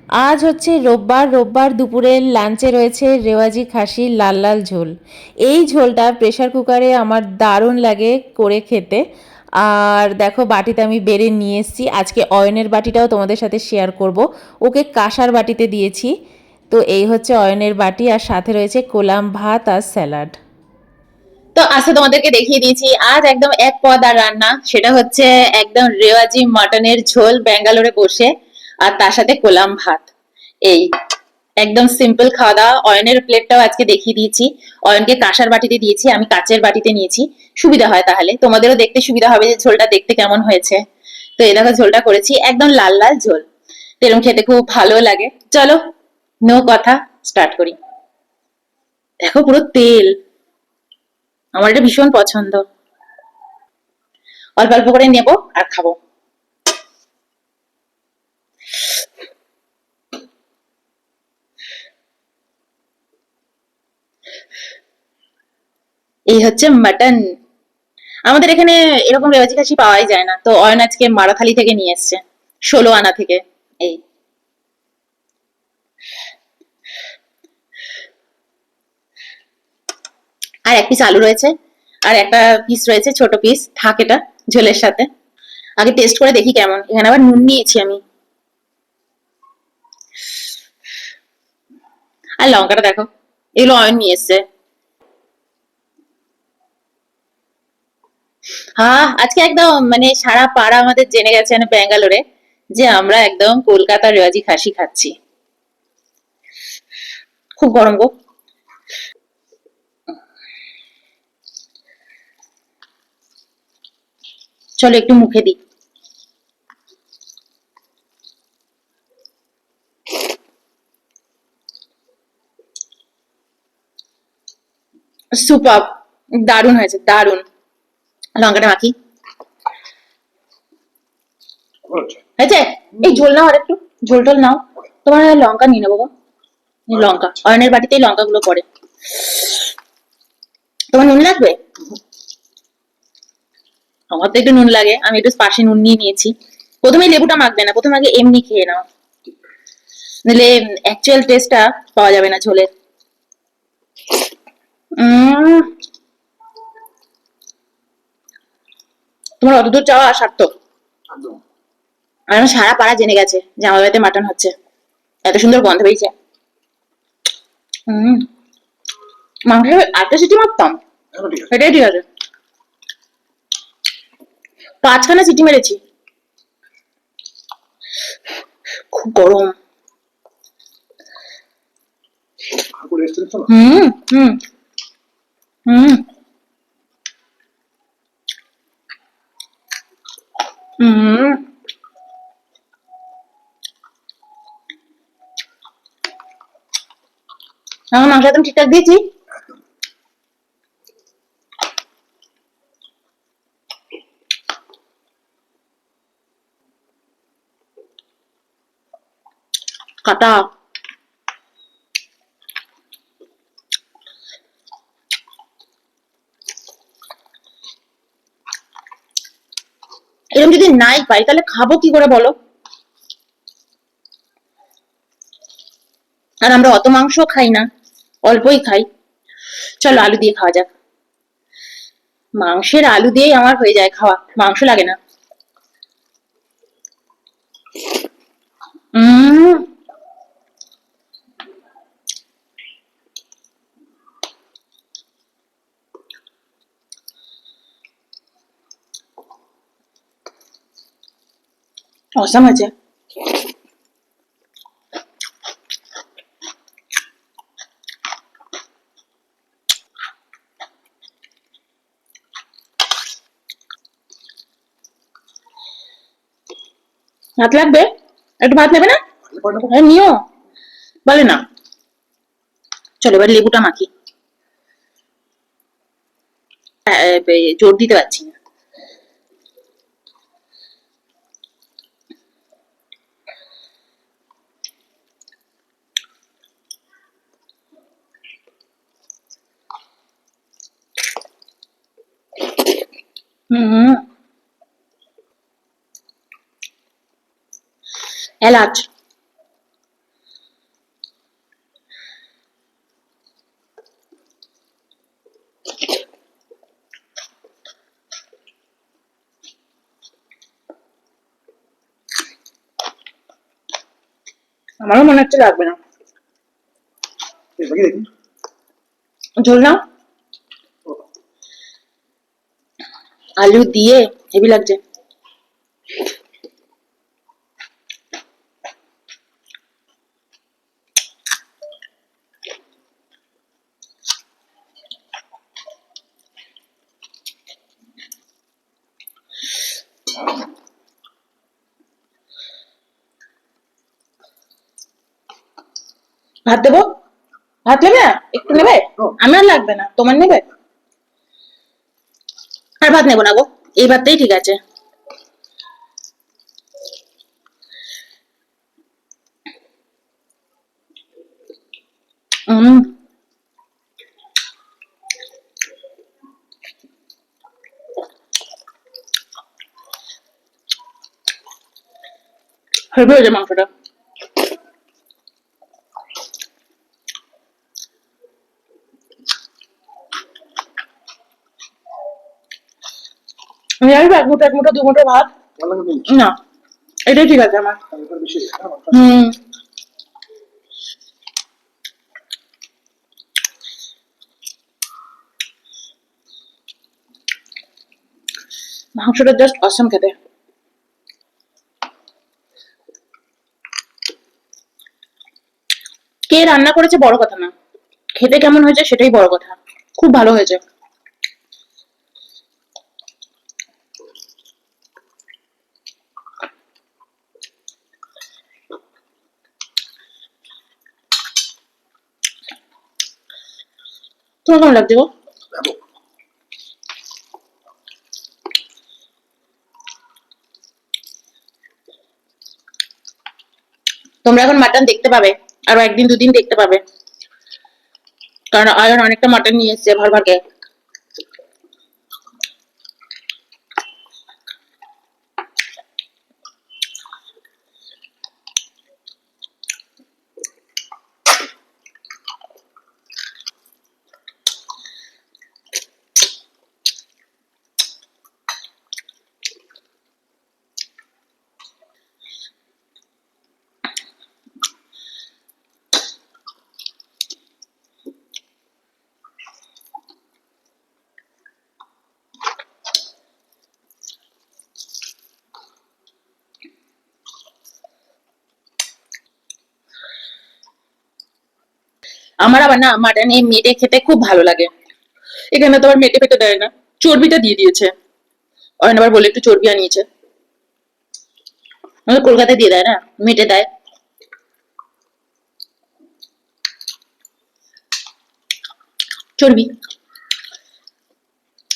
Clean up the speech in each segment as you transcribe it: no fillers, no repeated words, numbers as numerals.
আজ হচ্ছে রোববার। রোববার দুপুরের লাঞ্চে রয়েছে রেওয়াজি খাসির লাল লাল ঝোল। এই ঝোলটা প্রেশার কুকারে আমার দারুণ লাগে করে খেতে। আর দেখো বাটিতে আমি বেড়ে নিয়ে এসেছি। আজকে অয়নের বাটিটাও তোমাদের সাথে শেয়ার করব। ওকে কাঁসার বাটিতে দিয়েছি। তো এই হচ্ছে অয়নের বাটি, আর সাথে রয়েছে কোলাম ভাত আর স্যালাড। তো আজকে তোমাদেরকে দেখিয়ে দিয়েছি আজ একদম এক পদ আর রান্না, সেটা হচ্ছে একদম রেওয়াজি মাটনের ঝোল ব্যাঙ্গালোরে বসে, আর তার সাথে কোলাম ভাত। এই একদম সিম্পল খাওয়া দাওয়া। অয়নের প্লেটটাও আজকে দেখিয়ে দিয়েছি। অয়নকে কাঁসার বাটিতে দিয়েছি, আমি কাচের বাটিতে নিয়েছি। সুবিধা হয়, তাহলে তোমাদেরও দেখতে সুবিধা হবে যে ঝোলটা দেখতে কেমন হয়েছে। তো এই দেখো ঝোলটা করেছি একদম লাল লাল ঝোল। তো এরকম খেতে খুব ভালো লাগে। চলো, নো কথা, স্টার্ট করি। দেখো পুরো তেল, আমার এটা ভীষণ পছন্দ। অল্প অল্প করে নেব আর খাবো। এই হচ্ছে মাটন। আমাদের এখানে এরকম রেওয়াজি খাসি পাওয়াই যায় না, তো অয়ন আজকে মারাথালি থেকে নিয়ে এসছে, 16 আনা থেকে। এই আর এক পিস আলু রয়েছে, আর একটা পিস রয়েছে ছোট পিস, থাক এটা ঝোলের সাথে। আগে টেস্ট করে দেখি কেমন। এখানে আবার নুন নিয়েছি আমি। আর লঙ্কাটা দেখো, এগুলো অয়ন নিয়ে এসছে। হ্যাঁ, আজকে একদম মানে সারা পাড়া আমাদের জেনে গেছে মানে ব্যাঙ্গালোরে যে আমরা একদম কলকাতার রেওয়াজি খাসি খাচ্ছি। খুব গরম গো। চলো একটু মুখে দিই। সুপার, দারুণ হয়েছে, দারুণ। লঙ্কাটা মাখি। হয়েছে। এই ঝোল নাও আর একটু, ঝোল টোল নাও। তোমার লঙ্কা নিয়ে নেবো গো। লঙ্কা, অয়নের বাটিতেই লঙ্কাগুলো পড়ে। তোমার নুন লাগবে? আমার তো একটু নুন লাগে, আমি একটু পাশে নুন নিয়ে নিয়েছি। প্রথমে লেবুটা মাখবে না, প্রথমে আগে এমনি খেয়ে নাও, নাহলে অ্যাকচুয়াল টেস্টটা পাওয়া যাবে না ঝোলের। উম তোমার অতদূর চাওয়া সার্থক। আর আমার সারা পাড়া জেনে গেছে যে আমার বাড়িতে মাটন হচ্ছে, এত সুন্দর গন্ধ বেরিয়েছে। হম, মাংস আটটা সিটি মারতাম, এটাই ঠিক আছে। 5খানা সিটি মেরেছি। খুব গরম। হুম হুম হুম হুম। আমার মাংস একদম ঠিকঠাক দিয়েছি। কাটা। এরকম যদি নাই পাই তাহলে খাবো কি করে বলো? আর আমরা অত মাংস খাই না, অল্পই খাই। চলো আলু দিয়ে খাওয়া যাক। মাংসের আলু দিয়েই আমার হয়ে যায় খাওয়া, মাংস লাগে না। উম অসাম আছে। ভাত লাগবে? একটু ভাত নেবে না? নিও। বলে না। চলো এবার লেবুটা মাখি। জোর দিতে পারছি না। হুম, এলাচ। আমারও মনে হচ্ছে লাগবে না। বাকি দেখি। ঝোল নাও, আলু দিয়ে হেভি লাগছে। ভাত দেবো? ভাত নেবে? একটু নেবে? আমার লাগবে না, তোমার নেবে? আর ভাত নেবো না গো, এই ভাতটাই ঠিক আছে। হুম, হেভি হয়েছে মাংসটা। আমি জানি এক মুঠো দু মুঠো ভাত, ভালো লাগে বেশি। না এটাই ঠিক আছে আমার। তারপর বেশি হয়ে গেছে না? হুম, মাংসটা জাস্ট অসম খেতে। কে রান্না করেছে বড় কথা না, খেতে কেমন হয়েছে সেটাই বড় কথা। খুব ভালো হয়েছে। তোমার কেমন লাগছে গো? ব্যাপক। তোমরা এখন মাটন দেখতে পাবে, আরো একদিন দুদিন দেখতে পাবে, কারণ আয়ন অনেকটা মাটন নিয়ে এসছে ভাগে। আমার আবার না মাটন এই মেটে খেতে খুব ভালো লাগে। এখানে তো আবার মেটে ফেটে দেয় না, চর্বিটা দিয়ে দিয়েছে। অয়ন আবার বলে একটু চর্বি আনিয়েছে, আমাদের কলকাতায় দিয়ে দেয় না, মেটে দেয় চর্বি।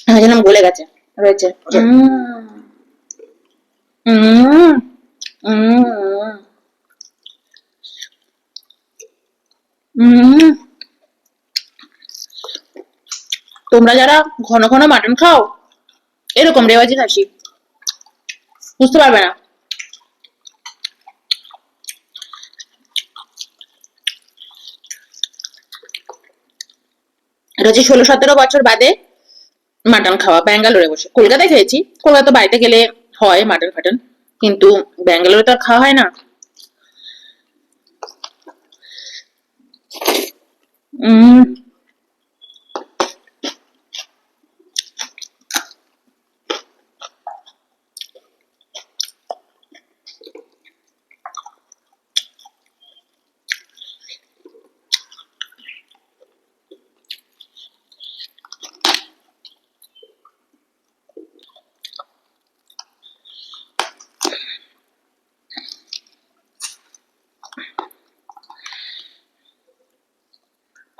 আমার যেন গলে গেছে রয়েছে। উম, উম, উম। তোমরা যারা ঘন ঘন মাটন খাও, এরকম রেওয়াজি খাসি বুঝতে পারবে না। এটা হচ্ছে 16-17 বছর বাদে মাটন খাওয়া ব্যাঙ্গালোরে বসে। কলকাতায় খেয়েছি, কলকাতা বাড়িতে গেলে হয় মাটন ফাটন, কিন্তু ব্যাঙ্গালোরে তো আর খাওয়া হয় না। উম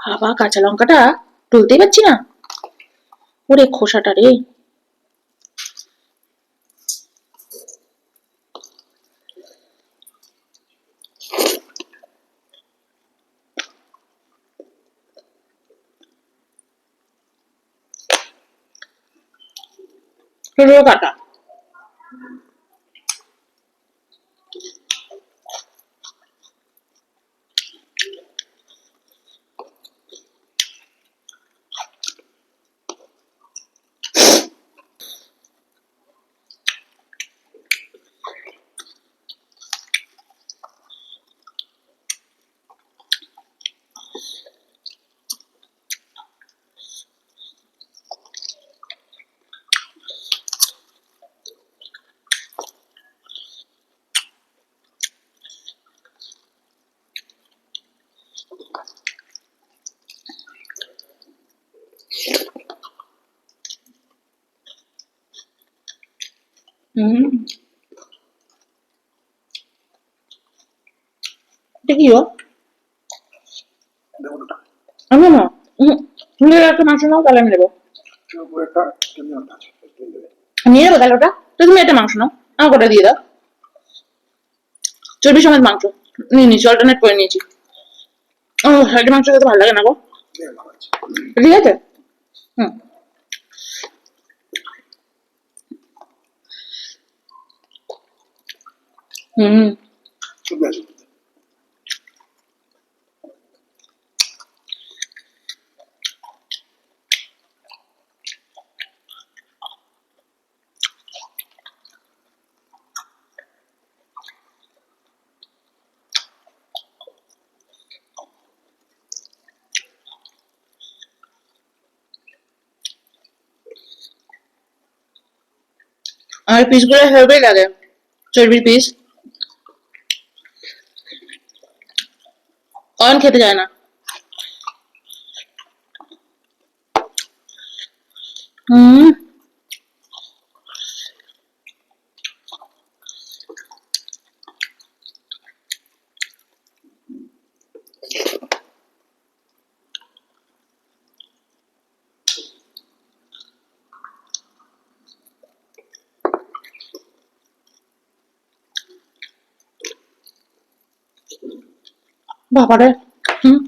বাবা, কাঁচা লঙ্কাটা তুলতেই পারছি না, ওরে খোসাটা রে। কাটা। হুম, এটা কি গো? দেখো ওটা আমি না, তুমি একটা মাংস নাও, তাহলে আমি নেবো। উপরে একটা কেমনি ওটা আছে একটু দেবে। নিয়ে নেবো তাহলে ওটা। তো তুমি একটা মাংস নাও, আমাকে ওটা দিয়ে দাও। চর্বি সমেত মাংস নিয়ে নিয়েছি, অল্টারনেট করে নিয়েছি। ও, একটা মাংস খেতে ভালো লাগে না গো। দেখে ভালো আছে। ঠিক আছে। হুম হুম। চলে আসো। আর পিস গুলো হেভি লাগে, চর্বির পিস। অয়ন খেতে যায় না। হুম। বাবারে। হুম।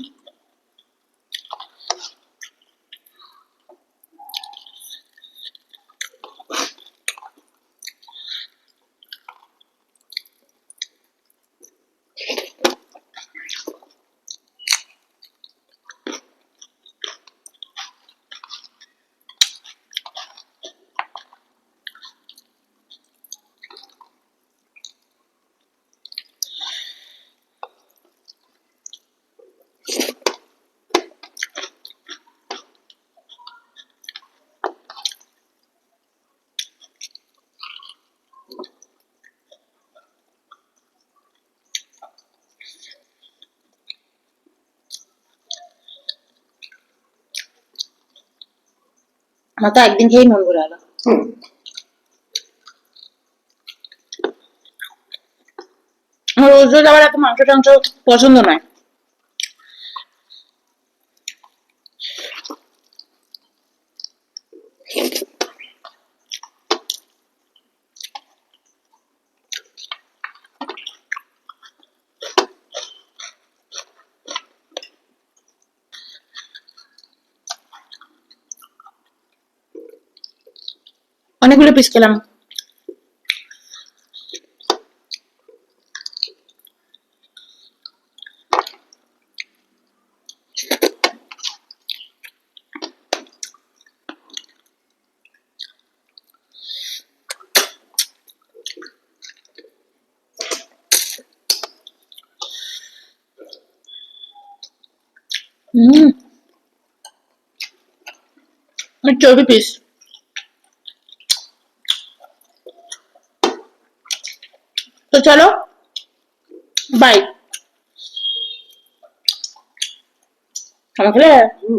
আমার তো একদিন খেয়েই মন ভরে গেল। হুম, আমার রোজ রোজ আবার এত মাংস টাংস পছন্দ নয়। অনেকগুলো পিস খেলাম। হুম। চর্বি পিস। তো চলো, বাই। আমার খেলে হুম।